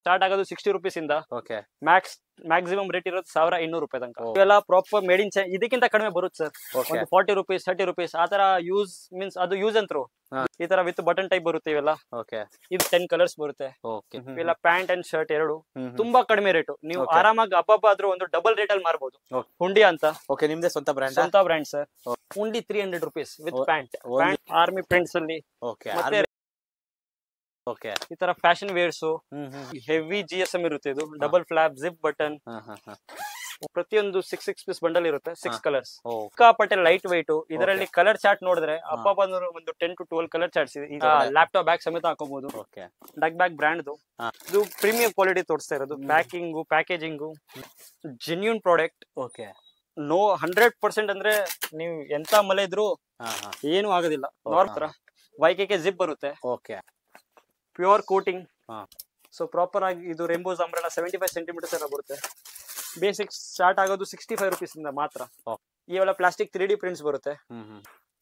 Start ಆಗೋದು 60 rupees ಇಂದ. Okay maximum rate ಇರೋದು 1200 ರೂಪಾಯಿ ತನಕ. ಇವೆಲ್ಲ ಪ್ರಾಪರ್ ಮೇಡ್ ಇನ್ ಇದಕ್ಕಿಂತ ಕಡಿಮೆ ಬರುತ್ತೆ ಸರ್. ಒಂದು 40 rupees 30 rupees ಆತರ ಯೂಸ್ ಮೀನ್ಸ್ ಅದು ಯೂಸ್ ಅಂಡ್ ಥ್ರೋ. ಈ ತರ ವಿತ್ ಬಟನ್ ಟೈಪ್ ಬರುತ್ತೆ ಇವೆಲ್ಲ. ಇದು 10 ಕಲರ್ಸ್ ಬರುತ್ತೆ. ಇವೆಲ್ಲ ಪ್ಯಾಂಟ್ ಅಂಡ್ ಶರ್ಟ್ ಎರಡು ತುಂಬಾ ಕಡಿಮೆ ರೇಟ್. ನೀವು ಆರಾಮಾಗಿ ಹಬ್ಬ ಆದ್ರೂ ಒಂದು ಡಬಲ್ ರೇಟ್ ಅಲ್ಲಿ ಮಾರಬಹುದು. ಹುಂಡಿ ಅಂತ ನಿಮ್ದೇ ಸ್ವಂತ ಬ್ರ್ಯಾಂಡ್ ಸರ್. ಹುಂಡಿ 300 rupees with pant army prints ಅಲ್ಲಿ. ಮತ್ತೆ ಈ ತರ ಫ್ಯಾಷನ್ ವೇರ್ಸ್ ಹೆವಿ GSM ಇರುತ್ತೆ. ಇದು ಡಬಲ್ ಫ್ಲಾಪ್ ಜಿಪ್ ಬಟನ್. ಪ್ರತಿಯೊಂದು 6 ಪೀಸ್ ಬಂಡಲ್ ಇರುತ್ತೆ. 6 ಕಲರ್ಸ್. ಸಿಕ್ಕಾಪಟ್ಟೆ ಲೈಟ್ ವೈಟ್. ಇದರಲ್ಲಿ ಕಲರ್ ಚಾರ್ಟ್ ನೋಡಿದ್ರೆ ಹಬ್ಬ ಬಂದ್ರು ಒಂದು 10 to 12 ಕಲರ್ ಚಾರ್ಟ್ಸ್ ಇದೆ. ಈಗ ಲ್ಯಾಪ್ಟಾಪ್ ಬ್ಯಾಗ್ ಸಮೇತ ಹಾಕೋಬಹುದು. ಡಕ್ ಬ್ಯಾಗ್ ಬ್ರ್ಯಾಂಡ್ ಇದು ಪ್ರೀಮಿಯಂ ಕ್ವಾಲಿಟಿ ತೋರಿಸ್ತಾ ಇರೋದು. Packaging genuine product. ನೋ 100% ಅಂದ್ರೆ ನೀವು ಎಂತ ಮಲೆ ಇದ್ರು ಏನು ಆಗೋದಿಲ್ಲ. ನಾರ್ಮಲ್ YKK ಜಿಪ್ ಬರುತ್ತೆ. Pure coating. ಸೊ ಪ್ರಾಪರ್ ಆಗಿ ಇದು ರೇಂಬೋಸ್ ಅಂಬ್ರೆಲಾ 75 centimeters ಎಲ್ಲ ಬರುತ್ತೆ. ಬೇಸಿಕ್ ಸ್ಟಾರ್ಟ್ ಆಗೋದು 65 rupees ಇಂದ ಮಾತ್ರ. ಇವೆಲ್ಲ ಪ್ಲಾಸ್ಟಿಕ್ 3D ಪ್ರಿಂಟ್ಸ್ ಬರುತ್ತೆ.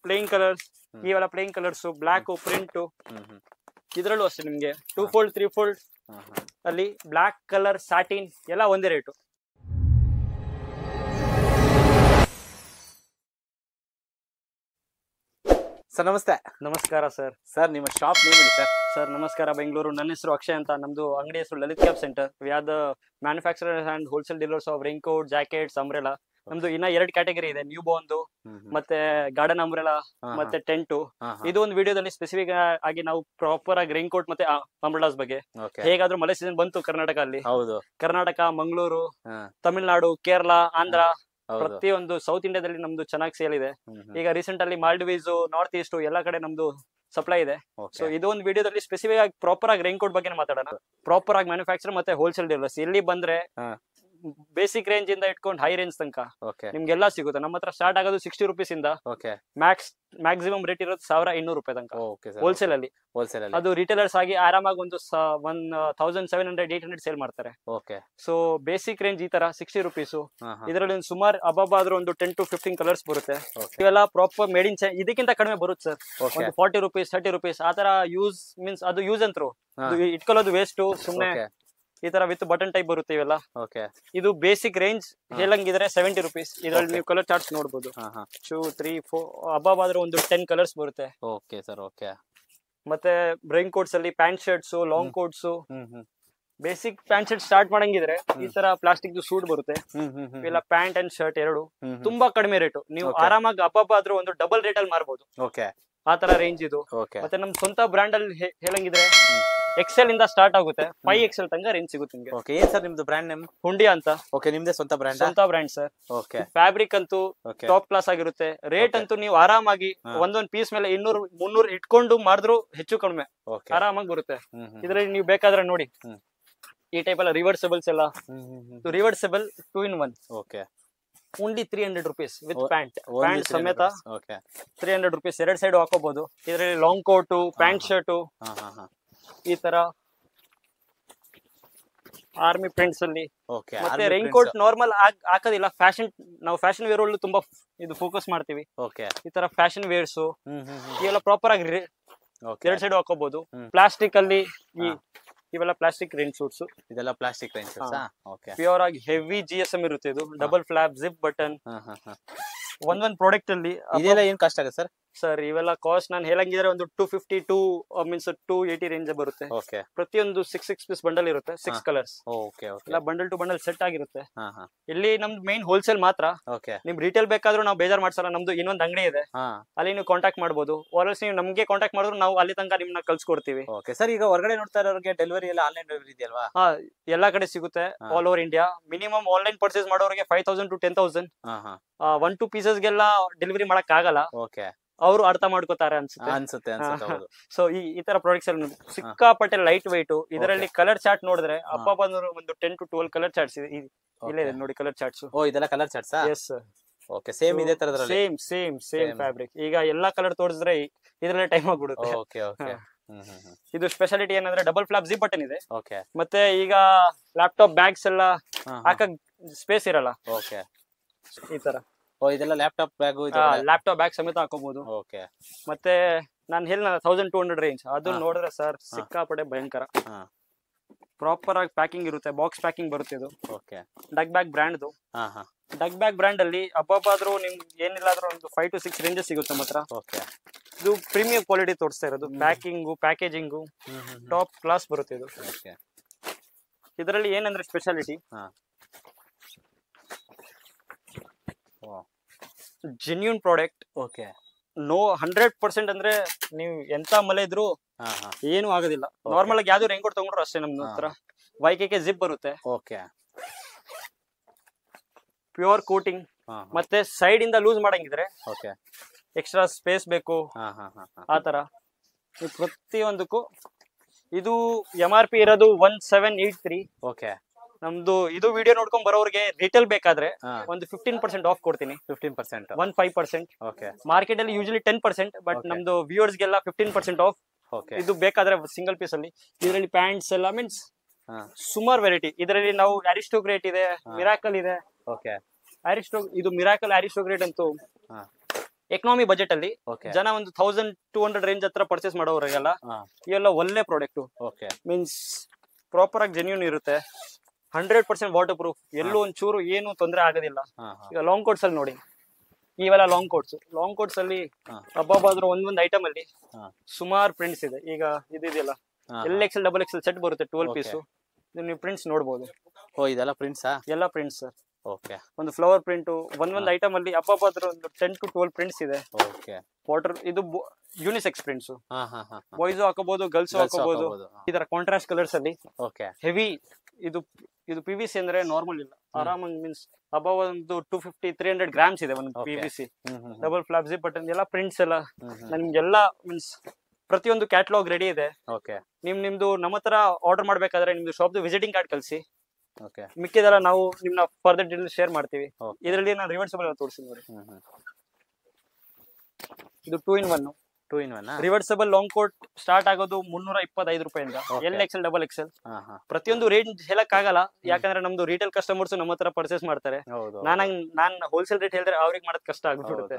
Playing colours. ಇವೆಲ್ಲ ಪ್ಲೇಯಿಂಗ್ ಕಲರ್ಸ್ ಬ್ಲಾಕ್ ಪ್ರಿಂಟ್. ಇದ್ರಲ್ಲೂ ಅಷ್ಟೇ ನಿಮ್ಗೆ 2 fold 3 fold ಅಲ್ಲಿ ಬ್ಲಾಕ್ ಕಲರ್ ಸ್ಯಾಟಿನ್ ಎಲ್ಲ ಒಂದೇ ರೇಟು. ಸರ್ ನಮಸ್ತೆ. ನಮಸ್ಕಾರ ಸರ್. ಸರ್ ನಿಮ್ಮ ಶಾಪ್ ನೇಮ್ ಹೇಳಿ ಸರ್. ಸರ್ ನಮಸ್ಕಾರ, ಬೆಂಗಳೂರು. ನನ್ನ ಹೆಸರು ಅಕ್ಷಯ್ ಅಂತ. ನಮ್ದು ಅಂಗಡಿ ಹೆಸರು Lalith cap centre. We are the manufacturers and wholesale dealers of raincoat, jackets, umbrella. ನಮ್ದು ಇನ್ನ 2 ಕ್ಯಾಟಗರಿ ಇದೆ. ನ್ಯೂ ಬಾರ್ನ್ ಮತ್ತೆ ಗಾರ್ಡನ್ ಅಂಬ್ರೆಲಾ ಮತ್ತೆ ಟೆಂಟ್. ಇದು ಒಂದು ವಿಡಿಯೋದಲ್ಲಿ ಸ್ಪೆಸಿಫಿಕ್ ಆಗಿ ನಾವು ಪ್ರಾಪರ್ ಆಗಿ ರೈನ್ ಕೋಟ್ ಮತ್ತೆ ಅಂಬ್ರೆಲಾಸ್ ಬಗ್ಗೆ. ಹೇಗಾದ್ರೂ ಮಳೆ ಸೀಸನ್ ಬಂತು ಕರ್ನಾಟಕ ಅಲ್ಲಿ. ಕರ್ನಾಟಕ, ಮಂಗಳೂರು, ತಮಿಳ್ನಾಡು, ಕೇರಳ, ಆಂಧ್ರ, ಪ್ರತಿಯೊಂದು ಸೌತ್ ಇಂಡಿಯಾದಲ್ಲಿ ನಮ್ದು ಚೆನ್ನಾಗಿ ಸೇಲ್ ಇದೆ. ಈಗ ರೀಸೆಂಟ್ ಅಲ್ಲಿ ಮಾಲ್ಡೀವ್ಸ್, ನಾರ್ತ್ ಈಸ್ಟ್ ಎಲ್ಲಾ ಕಡೆ ನಮ್ದು ಸಪ್ಲೈ ಇದೆ. ಸೊ ಇದು ಒಂದು ವಿಡಿಯೋದಲ್ಲಿ ಸ್ಪೆಸಿಫಿಕ್ ಆಗಿ ಪ್ರಾಪರ್ ಆಗಿ ರೈನ್ ಕೋಟ್ ಬಗ್ಗೆ ಮಾತಾಡೋಣ. ಪ್ರಾಪರ್ ಆಗಿ ಮ್ಯಾನುಫ್ಯಾಕ್ಚರ್ ಮತ್ತೆ ಹೋಲ್ಸೇಲ್ ಡೀಲರ್ಸ್. ಇಲ್ಲಿ ಬಂದ್ರೆ ಬೇಸಿಕ್ ರೇಂಜ್ ಇಂದ ಇಟ್ಕೊಂಡು ಹೈ ರೇಂಜ್ ತನಕ ನಿಮ್ಗೆಲ್ಲ ಸಿಗುತ್ತೆ. ನಮ್ಮ ಹತ್ರ ಸ್ಟಾರ್ಟ್ ಆಗೋದು 60 rupees ಇಂದ. ಮ್ಯಾಕ್ಸಿಮಮ್ ರೇಟ್ ಇರೋದು 1200 ರೂಪಾಯಿ ತನಕ ಹೋಲ್ಸೇಲ್ ಅಲ್ಲಿ. ಅದು ರಿಟೇಲರ್ಸ್ ಆಗಿ ಆರಾಮಾಗಿ ಒಂದು 1700-800 ಸೇಲ್ ಮಾಡ್ತಾರೆ. ಸೊ ಬೇಸಿಕ್ ರೇಂಜ್ ಈ ತರ 60 rupees. ಇದರಲ್ಲಿ ಒಂದು ಸುಮಾರು ಹಬ್ಬ ಆದ್ರೂ ಒಂದು 10 to 15 ಕಲರ್ಸ್ ಬರುತ್ತೆ. ಇವೆಲ್ಲ ಪ್ರಾಪರ್ ಮೇಡ್ ಇನ್ ಇದಕ್ಕಿಂತ ಕಡಿಮೆ ಬರುತ್ತೆ ಸರ್. ಒಂದು 40 rupees 30 rupees ಆತರ ಯೂಸ್ ಮೀನ್ಸ್ ಅದು ಯೂಸ್ ಅಂಡ್ ಥ್ರೋ. ಇಟ್ಕೊಳ್ಳೋದು ವೇಸ್ಟ್ ಸುಮ್ನೆ. ಈ ತರ ವಿತ್ ಬಟನ್ ಟೈಪ್ ಬರುತ್ತೆ ಇವೆಲ್ಲ. ಇದು ಬೇಸಿಕ್ ರೇಂಜ್ ಹೇಳಂಗಿದ್ರೆ 70 rupees. ಇದ್ರಲ್ಲಿ ನೀವು ಕಲರ್ ಚಾರ್ಟ್ಸ್ ನೋಡಬಹುದು. 2 3 4 ಹಬ್ಬ ಆದ್ರೆ ಒಂದು 10 ಕಲರ್ಸ್ ಬರುತ್ತೆ. ಮತ್ತೆ ರೈನ್ ಕೋಟ್ಸ್ ಅಲ್ಲಿ pant shirts, long coats. Basic pant shirt start ಮಾಡಂಗಿದ್ರೆ ಈ ತರ ಪ್ಲಾಸ್ಟಿಕ್ ಸೂಟ್ ಬರುತ್ತೆ. ಇಲ್ಲ ಪ್ಯಾಂಟ್ ಅಂಡ್ ಶರ್ಟ್ ಎರಡು ತುಂಬಾ ಕಡಿಮೆ ರೇಟು. ನೀವು ಆರಾಮಾಗಿ ಹಬ್ಬ ಆದ್ರೂ ಒಂದು ಡಬಲ್ ರೇಟ್ ಅಲ್ಲಿ ಮಾರಬಹುದು. ಆತರ ರೇಂಜ್ ಇದು. ಮತ್ತೆ ನಮ್ ಸ್ವಂತ ಬ್ರ್ಯಾಂಡ್ ಅಲ್ಲಿ ಹೇಳಂಗಿದ್ರೆ XL ಇಂದ ಸ್ಟಾರ್ಟ್ ಆಗುತ್ತೆ. 5XL ತನಕ ರೇಂಜ್ ಸಿಗುತ್ತೆ ನಿಮ್ಗೆ. ಏನ್ ಸರ್ ನಿಮ್ದು ಬ್ರ್ಯಾಂಡ್ ನೇಮ್? ಹುಂಡಿ ಅಂತ. ನಿಮ್ದೇ ಸ್ವಂತ ಬ್ರ್ಯಾಂಡ್ ಸರ್. ಫ್ಯಾಬ್ರಿಕ್ ಅಂತೂ ಟಾಪ್ ಕ್ಲಾಸ್ ಆಗಿರುತ್ತೆ. ರೇಟ್ ಅಂತೂ ನೀವು ಆರಾಮಾಗಿ ಒಂದೊಂದ್ ಪೀಸ್ ಮೇಲೆ 200-300 ಇಟ್ಕೊಂಡು ಮಾಡಿದ್ರು ಹೆಚ್ಚು ಕಡಿಮೆ ಆರಾಮಾಗಿ ಬರುತ್ತೆ. ಇದ್ರಲ್ಲಿ ನೀವು ಬೇಕಾದ್ರೆ ನೋಡಿ ಈ ಟೈಪ್ ಎಲ್ಲ ರಿವರ್ಸಬಲ್ಸ್ ಎಲ್ಲ. Reversible 2 in 1. Only 300 rupees with pant ಸಮೇತ. 300 rupees 2 ಸೈಡ್ ಹಾಕೋಬಹುದು. ಇದರಲ್ಲಿ ಲಾಂಗ್ ಕೋಟ್, ಪ್ಯಾಂಟ್ ಶರ್ಟ್, ಈ ತರ ಆರ್ಮಿ ಪ್ರಿಂಟ್ಸ್ ಅಲ್ಲಿ. ಮತ್ತೆ ರೈನ್ ಕೋಟ್ ನಾರ್ಮಲ್ ಹಾಕೋದಿಲ್ಲ. ನಾವು ಫ್ಯಾಷನ್ ವೇರ್ ಅಲ್ಲೂ ತುಂಬಾ ಇದು ಫೋಕಸ್ ಮಾಡ್ತೀವಿ. ಈ ತರ ಫ್ಯಾಷನ್ ವೇರ್ಸ್ ಇವೆಲ್ಲ ಪ್ರಾಪರ್ ಆಗಿ 2 ಸೈಡ್ ಹಾಕೋಬಹುದು. ಪ್ಲಾಸ್ಟಿಕ್ ಅಲ್ಲಿ ಇವೆಲ್ಲ ಪ್ಲಾಸ್ಟಿಕ್ ರೈನ್ ಸೂಟ್ಸ್. ಇದೆಲ್ಲ ಪ್ಲಾಸ್ಟಿಕ್ ರೈನ್ ಸೂಟ್ಸ್. ಪ್ಯೂರ್ ಆಗಿ ಹೆವಿ GSM ಇರುತ್ತೆ. ಇದು ಡಬಲ್ ಫ್ಲಾಪ್ ಜಿಪ್ ಬಟನ್. ಒಂದೊಂದ್ ಪ್ರಾಡಕ್ಟ್ ಅಲ್ಲಿ ಇದೆಲ್ಲ ಏನ್ ಕಾಸ್ಟ್ ಆಗುತ್ತೆ ಸರ್? ಸರ್ ಇವೆಲ್ಲ ಕಾಸ್ಟ್ ನಾನು ಹೇಳಂಗಿದ್ರೆ ಒಂದು 250 ಮೀನ್ಸ್ 280 ರೇಂಜ್ ಬರುತ್ತೆ. ಪ್ರತಿಯೊಂದು 6 ಪೀಸ್ ಬಂಡಲ್ ಇರುತ್ತೆ. 6 ಕಲರ್ಸ್. ಎಲ್ಲ ಬಂಡಲ್ ಟು ಬಂಡಲ್ ಸೆಟ್ ಆಗಿರುತ್ತೆ. ಇಲ್ಲಿ ನಮ್ದು ಮೇನ್ ಹೋಲ್ಸೇಲ್ ಮಾತ್ರ. ನಿಮ್ ರಿಟೇಲ್ ಬೇಕಾದ್ರೂ ನಾವು ಬೇಜಾರ್ ಮಾಡ್ಸಲ್ಲ. ನಮ್ದು ಇನ್ನೊಂದು ಅಂಗಡಿ ಇದೆ, ಅಲ್ಲಿ ನೀವು ಕಾಂಟ್ಯಾಕ್ಟ್ ಮಾಡಬಹುದು. ವಾರಲ್ಸ್ ನೀವು ನಮ್ಗೆ ಕಾಂಟ್ಯಾಕ್ಟ್ ಮಾಡಿದ್ರು ನಾವು ಅಲ್ಲಿ ತನಕ ನಿಮ್ನ ಕಳ್ಸಿಕೊಡ್ತೀವಿ. ಸರ್ ಈಗ ಹೊರಗಡೆ ನೋಡ್ತಾ ಇರೋರಿಗೆ ಡೆಲಿವರಿ ಎಲ್ಲ ಆನ್ಲೈನ್ ಡೆಲಿವರಿ ಇದೆಯಲ್ವಾ? ಎಲ್ಲಾ ಕಡೆ ಸಿಗುತ್ತೆ all over India. Minimum online purchase ಮಾಡೋರಿಗೆ 5000 to 10,000. 1-2 ಪೀಸಸ್ಗೆಲ್ಲ ಡೆಲಿವರಿ ಮಾಡಕ್ ಆಗಲ್ಲ. ಅವರು ಅರ್ಥ ಮಾಡ್ಕೋತಾರೆ ಅನ್ಸುತ್ತೆ. ಸೊ ಈ ತರ ಪ್ರಾಡಕ್ಟ್ಸ್ ಎಲ್ಲ ಸಿಕ್ಕಾಪಟ್ಟೆ ಲೈಟ್ ವೈಟ್. ಇದರಲ್ಲಿ ಕಲರ್ ಚಾರ್ಟ್ ನೋಡಿದ್ರೆ ಹಬ್ಬ ಬಂದ್ರು ಒಂದು 10 to 12 ಕಲರ್ ಚಾರ್ಟ್ಸ್ ಇದೆ. ಇಲ್ಲೇ ಇದೆ ನೋಡಿ ಕಲರ್ ಚಾರ್ಟ್ಸ್. ಇದೆಲ್ಲ colour charts? Yes sir. Same ಇದೆ ತರದ್ರಲ್ಲಿ. Same fabric. ಈಗ ಎಲ್ಲಾ ಕಲರ್ ತೋರಿಸಿದ್ರೆ ಇದ್ರಲ್ಲೇ ಟೈಮ್ ಆಗ್ಬಿಡುತ್ತೆ. ಇದು ಸ್ಪೆಷಾಲಿಟಿ ಏನಂದ್ರೆ ಡಬಲ್ ಫ್ಲಾಪ್ ಜಿಪ್ ಬಟನ್ ಇದೆ. ಮತ್ತೆ ಈಗ ಲ್ಯಾಪ್ಟಾಪ್ ಬ್ಯಾಗ್ಸ್ ಎಲ್ಲ ಹಾಕಕ್ ಸ್ಪೇಸ್ ಇರಲ್ಲ. ಈ ತರ ಇದೆಲ್ಲ ಲ್ಯಾಪ್ಟಾಪ್ ಬ್ಯಾಗ್ ಸಮೇತ ಹಾಕೋಬಹುದು. ಮತ್ತೆ ನಾನು ಹೇಳ 1200 ರೇಂಜ್ ಅದು ನೋಡಿದ್ರೆ ಸರ್ ಸಿಕ್ಕಾಪಟ್ಟೆ ಭಯಂಕರ. ಪ್ರಾಪರ್ ಆಗಿ ಪ್ಯಾಕಿಂಗ್ ಇರುತ್ತೆ, ಬಾಕ್ಸ್ ಪ್ಯಾಕಿಂಗ್ ಬರುತ್ತೆ ಇದು. ಓಕೆ ಡಗ್ ಬ್ಯಾಗ್ ಬ್ರ್ಯಾಂಡ್ದು. ಹಾ ಹಾ ಡಗ್ ಬ್ಯಾಗ್ ಬ್ರ್ಯಾಂಡ್ ಅಲ್ಲಿ ಅಬ್ಬಾದ್ರೂ ನಿಮ್ಗೆ ಏನಿಲ್ಲ ಆದ್ರೂ ಒಂದು 5 to 6 ರೇಂಜಸ್ ಸಿಗುತ್ತೆ ನಮ್ಮ ಹತ್ರ. ಓಕೆ ಇದು ಪ್ರೀಮಿಯಂ ಕ್ವಾಲಿಟಿ ತೋರಿಸ್ತಾ ಇರೋದು. ಪ್ಯಾಕಿಂಗು ಪ್ಯಾಕೇಜಿಂಗು ಟಾಪ್ ಕ್ಲಾಸ್ ಬರುತ್ತೆ ಇದು. ಓಕೆ ಇದರಲ್ಲಿ ಏನಂದ್ರೆ ಸ್ಪೆಷಾಲಿಟಿ, ಹಾ ಜೆನ್ಯೂನ್ ಪ್ರಾಡಕ್ಟ್. ಓಕೆ ನೋ 100% ಅಂದ್ರೆ ನೀವು ಎಂತ ಮಲೆ ಇದ್ರು ಹಾ ಹಾ ಏನು ಆಗೋದಿಲ್ಲ. ನಾರ್ಮಲ್ ಆಗಿ ಯಾವ್ದು ರೇನ್ಕೋಟ್ ತಗೊಂಡ್ರು ಅಷ್ಟೇ ನಮ್ಮ ಹತ್ರ. YKK ಜಿಪ್ ಬರುತ್ತೆ, ಓಕೆ ಪ್ಯೂರ್ ಕೋಟಿಂಗ್. ಹಾ ಮತ್ತೆ ಸೈಡ್ ಇಂದ ಲೂಸ್ ಮಾಡಂಗಿದ್ರೆ ಓಕೆ ಎಕ್ಸ್ಟ್ರಾ ಸ್ಪೇಸ್ ಬೇಕು ಹಾ ಹಾ ಹಾ ಆ ತರ. ಇದು ಪ್ರತಿಯೊಂದಕ್ಕೂ ಇದು MRP ಇರೋದು 1783. ಓಕೆ ನಮ್ದು ಇದು ವಿಡಿಯೋ ನೋಡ್ಕೊಂಡ್ ಬರೋರಿಗೆ ರಿಟೇಲ್ ಬೇಕಾದ್ರೆ ಹಾ ಒಂದು 15% ಆಫ್ ಕೊಡ್ತೀನಿ. 15%. 15%. ಓಕೆ ಮಾರ್ಕೆಟ್ ಅಲ್ಲಿ ಯೂಶಲಿ 10%, ಬಟ್ Okay. ನಮ್ದು ವ್ಯೂವರ್ಸ್ ಗೆಲ್ಲ 15% ಆಫ್. ಓಕೆ ಇದು ಬೇಕಾದ್ರೆ ಸಿಂಗಲ್ ಪೀಸ್ ಅಲ್ಲಿ. ಇದರಲ್ಲಿ ಪ್ಯಾಂಟ್ಸ್ ಎಲ್ಲ ಮೀನ್ಸ್ ಹಾ ಸುಮಾರು ವೆರೈಟಿ. ಇದರಲ್ಲಿ ನಾವು ಅರಿಸ್ಟೋಗ್ರೇಟ್ ಇದೆ, ಮಿರಾಕಲ್ ಇದೆ. ಓಕೆ ಇದು ಮಿರಾಕಲ್ ಅರಿಸ್ಟೋಗ್ರೇಟ್ ಅಂತೂ ಹಾ ಎಕನಾಮಿ ಬಜೆಟ್ ಅಲ್ಲಿ ಓಕೆ ಜನ ಒಂದು 1200 ರೇಂಜ್ ಹತ್ರ ಪರ್ಚೇಸ್ ಮಾಡೋರಿಗೆಲ್ಲ ಹಾ ಇವೆಲ್ಲ ಒಳ್ಳೆ ಪ್ರಾಡಕ್ಟ್. ಓಕೆ ಮೀನ್ಸ್ ಪ್ರಾಪರ್ ಆಗಿ ಜೆನ್ಯೂನ್ ಇರುತ್ತೆ, 100% ವಾಟರ್ ಪ್ರೂಫ್. ಎಲ್ಲೂ ಒಂಚೂರು ಏನು ತೊಂದರೆ ಆಗೋದಿಲ್ಲ. ಹಾ ಹಾ ಈಗ ಲಾಂಗ್ ಕೋಟ್ಸ್ ಅಲ್ಲಿ ನೋಡಿ, ಇವೆಲ್ಲ ಲಾಂಗ್ ಕೋಟ್ಸ್ ಅಲ್ಲಿ ಹಾ. ಹಬ್ಬಾದ್ರೂ ಒಂದೊಂದು ಐಟಮ್ ಅಲ್ಲಿ ಹಾ ಸುಮಾರು ಪ್ರಿಂಟ್ಸ್ ಇದೆ. ಈಗ ಇದೆಯಲ್ಲ ಹಾ XL XXL ಸೆಟ್ ಬರುತ್ತೆ 12 Okay. ಪೀಸು. ನೀವು ಪ್ರಿಂಟ್ಸ್ ನೋಡ್ಬೋದು, ಓ ಇದೆಲ್ಲ ಪ್ರಿಂಟ್ಸಾ? ಎಲ್ಲ ಪ್ರಿಂಟ್ಸ್ ಸರ್. ಓಕೆ ಒಂದು ಫ್ಲವರ್ ಪ್ರಿಂಟ್ ಒಂದೊಂದು ಐಟಮ್ ಅಲ್ಲಿ ಹಬ್ಬಾದ್ರೂ ಒಂದು 10 to 12 ಪ್ರಿಂಟ್ಸ್ ಇದೆ. ಓಕೆ ವಾಟರ್ ಇದು ಯೂನಿಸೆಕ್ಸ್ ಪ್ರಿಂಟ್ಸ್, ಹಾ ಹಾ ಹಾ ಬಾಯ್ಸ್ ಹಾಕೋಬಹುದು, ಗರ್ಲ್ಸ್ ಹಾಕೋಬಹುದು. ಈ ತರ ಕಾಂಟ್ರಾಸ್ಟ್ ಕಲರ್ಸ್ ಅಲ್ಲಿ ಓಕೆ ಹೆವಿ. ಇದು PVC ಅಂದ್ರೆ ನಾರ್ಮಲ್ ಇಲ್ಲ, ಆರಾಮಾಗಿ ಮೀನ್ಸ್ ಅಬವ್ ಒಂದು 250-300 ಗ್ರಾಮ್ಸ್ ಇದೆ ಒಂದು Okay. PVC. ಹ್ಮ್ ಡಬಲ್ ಫ್ಲಾಪ್ ಜಿಪ್ ಬಟನ್ ಎಲ್ಲ ಪ್ರಿಂಟ್ಸ್ ಎಲ್ಲ ಹ್ಮ್ ನಮ್ಗೆಲ್ಲ ಮೀನ್ಸ್ ಪ್ರತಿಯೊಂದು ಕ್ಯಾಟಲಾಗ್ ರೆಡಿ ಇದೆ. ಓಕೆ ನಿಮ್ದು ನಮ್ಮ ಹತ್ರ ಆರ್ಡರ್ ಮಾಡ್ಬೇಕಾದ್ರೆ ನಿಮ್ದು ಶಾಪ್ದು ವಿಸಿಟಿಂಗ್ ಕಾರ್ಡ್ ಕಳಿಸಿ, ಓಕೆ ಮಿಕ್ಕಿದೆಲ್ಲ ನಾವು ನಿಮ್ನ ಫರ್ದರ್ ಡೀಟೇಲ್ಸ್ ಶೇರ್ ಮಾಡ್ತೀವಿ. Okay. ಇದರಲ್ಲಿ ನಾನು ರಿವರ್ಸಬಲ್ ತೋರಿಸ್ತೀನಿ ನೋಡಿ. ಇದು 2 in 1. 2 in 1 reversible long coat start ಆಗೋದು 325 ರೂಪಾಯಿಂದ. Okay. XL XXL ಹಾ ಹಾ ಪ್ರತಿಯೊಂದು ರೇಂಜ್ ಹೇಳಕ್ ಆಗಲ್ಲ, ಯಾಕಂದ್ರೆ ನಮ್ದು ರಿಟೇಲ್ ಕಸ್ಟಮರ್ಸ್ ನಮ್ಮ ಹತ್ರ ಪರ್ಚೇಸ್ ಮಾಡ್ತಾರೆ. ಹೌದು ನಾನ್ ಹೋಲ್ಸೇಲ್ ರೇಟ್ ಹೇಳಿದ್ರೆ ಅವ್ರಿಗೆ ಮಾಡೋದ್ ಕಷ್ಟ ಆಗ್ಬಿಡುತ್ತೆ.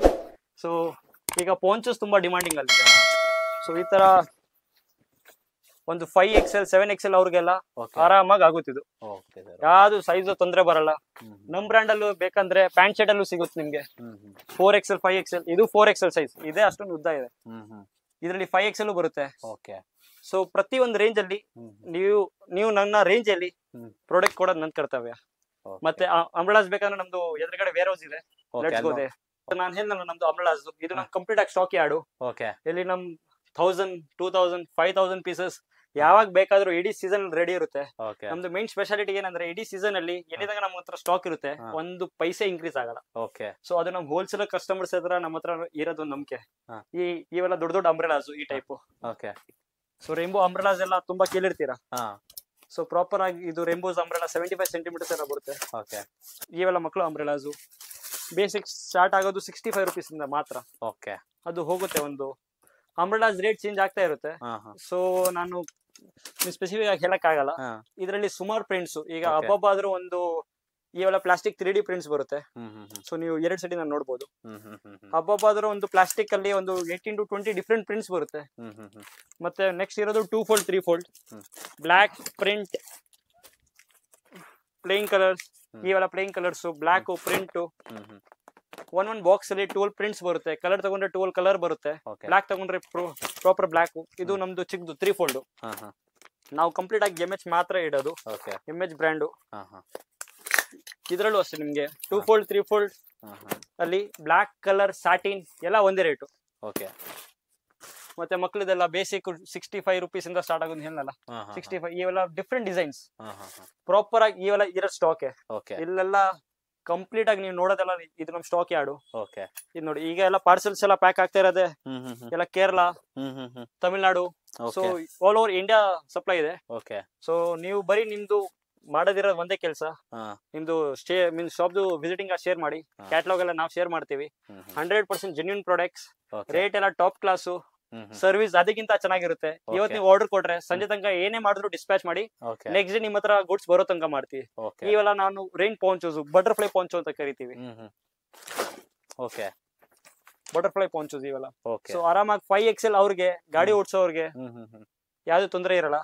ಸೊ ಈಗ ಪೋಂಚಸ್ ತುಂಬಾ ಡಿಮಾಂಡಿಂಗ್ ಅಲ್ಲಿ. ಸೊ ಈ ತರ ಒಂದು 5XL 7XL ಅವ್ರಿಗೆಲ್ಲ ಓಕೆ ಆರಾಮಾಗಿ ಆಗುತ್ತಿದ್ದು. ಓಕೆ ಸರ್ ಯಾವ್ದು ಸೈಜ್ ತೊಂದ್ರೆ ಬರಲ್ಲ. ನಮ್ ಬ್ರ್ಯಾಂಡ್ ಅಲ್ಲೂ ಬೇಕಂದ್ರೆ ಪ್ಯಾಂಟ್ ಶರ್ಟ್ ಅಲ್ಲೂ ಸಿಗುತ್ತೆ ನಿಮ್ಗೆ. 4XL 5XL. ಇದು 4XL ಸೈಜ್ ಇದೆ, ಅಷ್ಟೊಂದು ಉದ್ದ ಇದೆ. ಇದರಲ್ಲಿ 5XL ಬರುತ್ತೆ. ಓಕೆ ಸೊ ಪ್ರತಿ ಒಂದು ರೇಂಜ್ ಅಲ್ಲಿ ನೀವು ನನ್ನ ರೇಂಜ್ ಅಲ್ಲಿ ಪ್ರಾಡಕ್ಟ್ ಕೊಡೋದು ನನ್ ಕರ್ತವ್ಯ. ಮತ್ತೆ ಅಂಬ್ರಲಾಸ್ ಬೇಕಂದ್ರೆ ನಮ್ದು ಎದುರುಗಡೆ ವೇರ್ ಹೌಸ್ ಇದೆ, ಲೆಟ್ಸ್ ಗೋ ದೇರ್. ನಾನು ಹೇಳಿದ್ನಲ್ಲ ನಮ್ದು ಅಂಬ್ರಲಾಸ್ ಇದು ನಮ್ ಕಂಪ್ಲೀಟ್ ಆಗಿ ಸ್ಟಾಕ್ ಯಾರ್ಡು. ಓಕೆ ಇಲ್ಲಿ ನಮ್ 1000, 2000, 5000 ಪೀಸಸ್ ಯಾವಾಗ ಬೇಕಾದ್ರೂ ಇಡೀ ಸೀಸನ್ ರೆಡಿ ಇರುತ್ತೆ. ಓಕೆ ನಮ್ದು ಮೇನ್ ಸ್ಪೆಷಾಲಿಟಿ ಏನಂದ್ರೆ ಇಡೀ ಸೀಸನ್ ಅಲ್ಲಿ ಎಲ್ಲಿದಾಗ ನಮ್ಮ ಹತ್ರ ಸ್ಟಾಕ್ ಇರುತ್ತೆ, ಒಂದು ಪೈಸೆ ಇನ್ಕ್ರೀಸ್ ಆಗಲ್ಲ. ಓಕೆ ಸೊ ಅದು ನಮ್ ಹೋಲ್ಸೇಲ್ ಕಸ್ಟಮರ್ಸ್ ಹತ್ರ ನಮ್ಮ ಹತ್ರ ಇರೋದು ನಂಬಿಕೆ. ಹಾ. ಇವೆಲ್ಲ ದೊಡ್ಡ ದೊಡ್ಡ ಅಂಬ್ರೆಲಾಸ್ ಈ type. Okay so rainbow umbrellas ಎಲ್ಲ ತುಂಬಾ ಕೇಳಿರ್ತೀರಾ. ಹಾ ಸೊ ಪ್ರಾಪರ್ ಆಗಿ ಇದು ರೇಂಬೋಸ್ ಅಂಬ್ರೆಲಾ 75 ಸೆಂಟಿಮೀಟರ್ಸ್ ಎಲ್ಲ ಬರುತ್ತೆ. ಓಕೆ ಇವೆಲ್ಲ ಮಕ್ಕಳು ಅಂಬ್ರೆಲಾಸು ಬೇಸಿಕ್ ಸ್ಟಾರ್ಟ್ ಆಗೋದು 65 ರೂಪೀಸ್ ಇಂದ ಮಾತ್ರ. ಓಕೆ ಅದು ಹೋಗುತ್ತೆ, ಒಂದು ಅಂಬ್ರೆಲಾಸ್ ರೇಟ್ ಚೇಂಜ್ ಆಗ್ತಾ ಇರುತ್ತೆ. ಹಾ ಹಾ ಸೊ ನಾನು ಸ್ಪೆಸಿಫಿಕ್ ಆಗಿ ಹೇಳಕ್ ಆಗಲ್ಲ. ಹಾ ಇದರಲ್ಲಿ ಸುಮಾರು ಪ್ರಿಂಟ್ಸ್ ಈಗ Okay. ಹಬ್ಬಾದ್ರೂ ಒಂದು ಇವೆಲ್ಲ ಪ್ಲಾಸ್ಟಿಕ್ 3D ಪ್ರಿಂಟ್ಸ್ ಬರುತ್ತೆ. ಹ್ಮ್ ಹ್ಮ್ ಸೊ ನೀವು 2 ಸೆಟ್ ನಾನು ನೋಡ್ಬೋದು. ಹ್ಮ್ ಹ್ಮ್ ಹ್ಮ್ ಹ್ಮ್ ಹಬ್ಬಾದ್ರೂ ಒಂದು ಪ್ಲಾಸ್ಟಿಕ್ ಅಲ್ಲಿ ಒಂದು 18 to 20 ಡಿಫ್ರೆಂಟ್ ಪ್ರಿಂಟ್ಸ್ ಬರುತ್ತೆ. ಹ್ಮ್ ಹ್ಮ್ ಹ್ಮ್ ಮತ್ತೆ ನೆಕ್ಸ್ಟ್ ಇರೋದು 2 fold 3 fold hmm. Block print plain colours. ಇವೆಲ್ಲ playing colours, block print. Hmm hmm ಒಂದೊಂದು ಬಾಕ್ಸ್ ಅಲ್ಲಿ 12 ಪ್ರಿಂಟ್ಸ್ ಬರುತ್ತೆ. ಕಲರ್ ತಗೊಂಡ್ರೆ 12 ಕಲರ್ ಬರುತ್ತೆ. ಓಕೆ ಬ್ಲಾಕ್ ತಗೊಂಡ್ರೆ ಪ್ರಾಪರ್ ಬ್ಲಾಕ್. ಇದು ನಮ್ದು ಚಿಕ್ಕದು 3 fold. ಹಾ ಹಾ ನಾವು ಕಂಪ್ಲೀಟ್ ಆಗಿ MH ಮಾತ್ರ ಇಡೋದು, ಓಕೆ MH ಬ್ರ್ಯಾಂಡು. ಹಾ ಹಾ ಇದ್ರಲ್ಲೂ ಅಷ್ಟೇ ನಿಮ್ಗೆ 2 fold 3 fold ಹಾ ಹಾ ಅಲ್ಲಿ ಬ್ಲಾಕ್ ಕಲರ್ ಸಾಟಿನ್ ಎಲ್ಲ ಒಂದೇ ರೇಟು. ಓಕೆ ಮತ್ತೆ ಮಕ್ಕಳದೆಲ್ಲ ಬೇಸಿಕ್ 65 ರೂಪೀಸ್ ಇಂದ ಸ್ಟಾರ್ಟ್ ಆಗೋದು ಹೇಳಲ್ಲ. ಹಾ ಹಾ 65 ಇವೆಲ್ಲ ಡಿಫ್ರೆಂಟ್ ಡಿಸೈನ್ಸ್ ಹಾ ಹಾ ಹಾ ಪ್ರಾಪರ್ ಆಗಿ ಇವೆಲ್ಲ ಇರೋ ಸ್ಟಾಕ್. ಓಕೆ ಇಲ್ಲೆಲ್ಲ ಕಂಪ್ಲೀಟ್ ಆಗಿ ನೀವು ನೋಡೋದಲ್ಲ, ಇದು ನಮ್ ಸ್ಟಾಕ್ ಯಾರ್ಡು. ಓಕೆ ಇದು ನೋಡಿ ಈಗ ಎಲ್ಲ ಪಾರ್ಸಲ್ಸ್ ಎಲ್ಲ ಪ್ಯಾಕ್ ಆಗ್ತಾ ಇರೋದೆ ಹ್ಮ್ ಹ್ಮ್ ಹ್ಮ್ ಎಲ್ಲ Kerala, hmm hmm hmm Tamil Nadu. So okay all over India supply ಇದೆ. ಓಕೆ ಸೊ ನೀವು ಬರೀ ನಿಮ್ದು ಮಾಡೋದಿರೋದು ಒಂದೇ ಕೆಲಸ, ಹಾ ನಿಮ್ದು ಮೀನ್ಸ್ ಶಾಪ್ದು ವಿಸಿಟಿಂಗ್ ಶೇರ್ ಮಾಡಿ. ಹಾ. ಕ್ಯಾಟಲಾಗ್ ಎಲ್ಲ ನಾವು ಶೇರ್ ಮಾಡ್ತೀವಿ. ಹ್ಮ್ ಹಮ್ 100% ಜೆನ್ಯೂನ್ ಪ್ರಾಡಕ್ಟ್ಸ್. ಓಕೆ ರೇಟ್ ಎಲ್ಲ ಟಾಪ್ ಕ್ಲಾಸು, ಹ್ಮ್ ಹಮ್ ಸರ್ವಿಸ್ ಅದಕ್ಕಿಂತ ಚೆನ್ನಾಗಿರುತ್ತೆ. ಇವತ್ತು Okay. ನೀವು ಆರ್ಡರ್ ಕೊಟ್ರೆ ಸಂಜೆ ತನಕ ಏನೇ ಮಾಡಿದ್ರು ಡಿಸ್ಪ್ಯಾಚ್ ಮಾಡಿ ಓಕೆ ನೆಕ್ಸ್ಟ್ ಡೇ ನಿಮ್ಮ ಹತ್ರ ಗುಡ್ಸ್ ಬರೋ ತನಕ ಮಾಡ್ತೀವಿ. ಓಕೆ ಇವೆಲ್ಲ ನಾನು ರೈನ್ ಪಾಂಚೋಸ್, ಬಟರ್ಫ್ಲೈ ಪಾಂಚೋ ಅಂತ ಕರಿತೀವಿ. ಹ್ಮ್ ಹಮ್ ಓಕೆ ಬಟರ್ಫ್ಲೈ ಪಾಂಚೋಸ್ ಇವೆಲ್ಲ. ಓಕೆ ಸೊ ಆರಾಮಾಗಿ 5XL ಅವ್ರಿಗೆ ಗಾಡಿ ಓಡಿಸೋರ್ಗೆ ಹ್ಮ್ ಹಮ್ ಹಮ್ ಯಾವ್ದು ತೊಂದರೆ ಇರಲ್ಲ.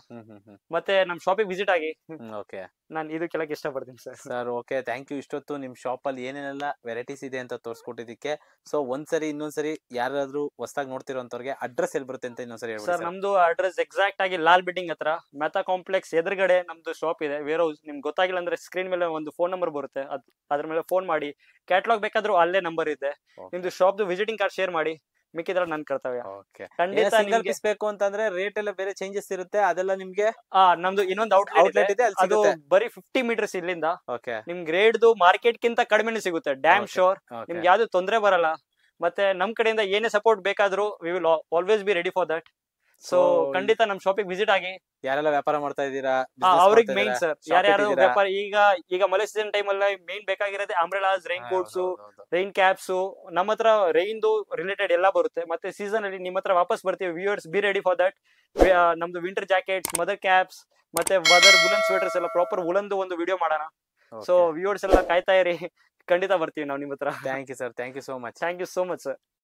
ಮತ್ತೆ ನಮ್ ಶಾಪಿಗೆ ವಿಸಿಟ್ ಆಗಿ. ಓಕೆ ನಾನು ಇದು ಕೇಳಕ್ ಇಷ್ಟಪಡ್ತೀನಿ ಸರ್. Sir okay, thank you. ಇಷ್ಟೊತ್ತು ನಿಮ್ ಶಾಪ್ ಅಲ್ಲಿ ಏನೇನೆಲ್ಲ ವೆರೈಟೀಸ್ ಇದೆ ಅಂತ ತೋರಿಸ್ಕೊಟ್ಟಿದ್ದಕ್ಕೆ. ಸೊ ಒಂದ್ಸರಿ ಇನ್ನೊಂದ್ಸರಿ ಯಾರಾದ್ರೂ ಹೊಸದಾಗಿ ನೋಡ್ತಿರೋಂಥವ್ರಿಗೆ ಅಡ್ರೆಸ್ ಎಲ್ಲಿ ಬರುತ್ತೆ ಅಂತ ಇನ್ನೊಂದ್ಸರಿ ಹೇಳ್ಬಿಡಿ ಸರ್. ನಮ್ದು ಅಡ್ರೆಸ್ ಎಕ್ಸಾಕ್ಟ್ ಆಗಿ ಲಾಲ್ ಬಿಲ್ಡಿಂಗ್ ಹತ್ರ ಮೆತಾ ಕಾಂಪ್ಲೆಕ್ಸ್ ಎದುರುಗಡೆ ನಮ್ದು ಶಾಪ್ ಇದೆ, ವೇರ್ ಹೌಸ್. ನಿಮ್ಗೆ ಗೊತ್ತಾಗಿಲ್ಲ ಅಂದ್ರೆ ಸ್ಕ್ರೀನ್ ಮೇಲೆ ಒಂದು ಫೋನ್ ನಂಬರ್ ಬರುತ್ತೆ, ಅದ್ರ ಮೇಲೆ ಫೋನ್ ಮಾಡಿ. ಕ್ಯಾಟ್ಲಾಗ್ ಬೇಕಾದ್ರೂ ಅಲ್ಲೇ ನಂಬರ್ ಇದೆ. ನಿಮ್ದು ಶಾಪ್ದು ವಿಸಿಟಿಂಗ್ ಕಾರ್ಡ್ ಶೇರ್ ಮಾಡಿ, ಮಿಕ್ಕಿದ್ರ ನನ್ ಕರ್ತವ್ಯ. ಖಂಡಿತ ಸಿಂಗಲ್ ಪೀಸ್ ಬೇಕು ಅಂತಂದ್ರೆ ರೇಟ್ ಎಲ್ಲ ಬೇರೆ ಚೇಂಜಸ್ ಇರುತ್ತೆ, ಅದೆಲ್ಲ ನಿಮ್ಗೆ ನಮ್ದು ಇನ್ನೊಂದು ಔಟ್ಲೆಟ್ ಇದೆ, ಅದು ಬರೀ 50 ಮೀಟರ್ಸ್ ಇಲ್ಲಿಂದ. ನಿಮ್ಗೆ ರೇಟ್ದು ಮಾರ್ಕೆಟ್ ಗಿಂತ ಕಡಿಮೆ ಸಿಗುತ್ತೆ, ಡ್ಯಾಮ್ ಶೋರ್. ನಿಮ್ಗೆ ಯಾವ್ದು ತೊಂದರೆ ಬರಲ್ಲ. ಮತ್ತೆ ನಮ್ ಕಡೆಯಿಂದ ಏನೇ ಸಪೋರ್ಟ್ ಬೇಕಾದ್ರೂ we will always be ready for that. So ಖಂಡಿತ ನಮ್ ಶಾಪಿಗೆ ವಿಸಿಟ್ ಆಗಿ. ಯಾರೆಲ್ಲ ವ್ಯಾಪಾರ ಮಾಡ್ತಾ ಇದ್ದೀರಾ ಅವ್ರಿಗೆ ಮೇನ್ ಸರ್, ಯಾರ್ಯಾರು ವ್ಯಾಪಾರ ಈಗ ಮಳೆ ಸೀಸನ್ ಟೈಮ್ ಅಲ್ಲಿ ಮೇನ್ ಬೇಕಾಗಿರೋದೇ umbrellas, rain coats, rain caps. ನಮ್ಮ ಹತ್ರ ರೈನ್ದು ರಿಲೇಟೆಡ್ ಎಲ್ಲ ಬರುತ್ತೆ. ಮತ್ತೆ ಸೀಸನ್ ಅಲ್ಲಿ ನಿಮ್ಮ ಹತ್ರ ವಾಪಸ್ ಬರ್ತೀವಿ. Viewers be ready for that. ನಮ್ದು ವಿಂಟರ್ ಜಾಕೆಟ್ಸ್, ಮದರ್ ಕ್ಯಾಪ್ಸ್, ಮತ್ತೆ ವದರ್ ವುಲನ್ ಸ್ವೆಟರ್ಸ್ ಎಲ್ಲ ಪ್ರಾಪರ್ ವುಲನ್ದು ಒಂದು ವಿಡಿಯೋ ಮಾಡೋಣ. ಸೊ ವ್ಯೂವರ್ಸ್ ಎಲ್ಲ ಕಾಯ್ತಾ ಇರಿ, ಖಂಡಿತ ಬರ್ತೀವಿ ನಾವು ನಿಮ್ಮ ಹತ್ರ. Thank you sir, thank you so much. Thank you so much sir.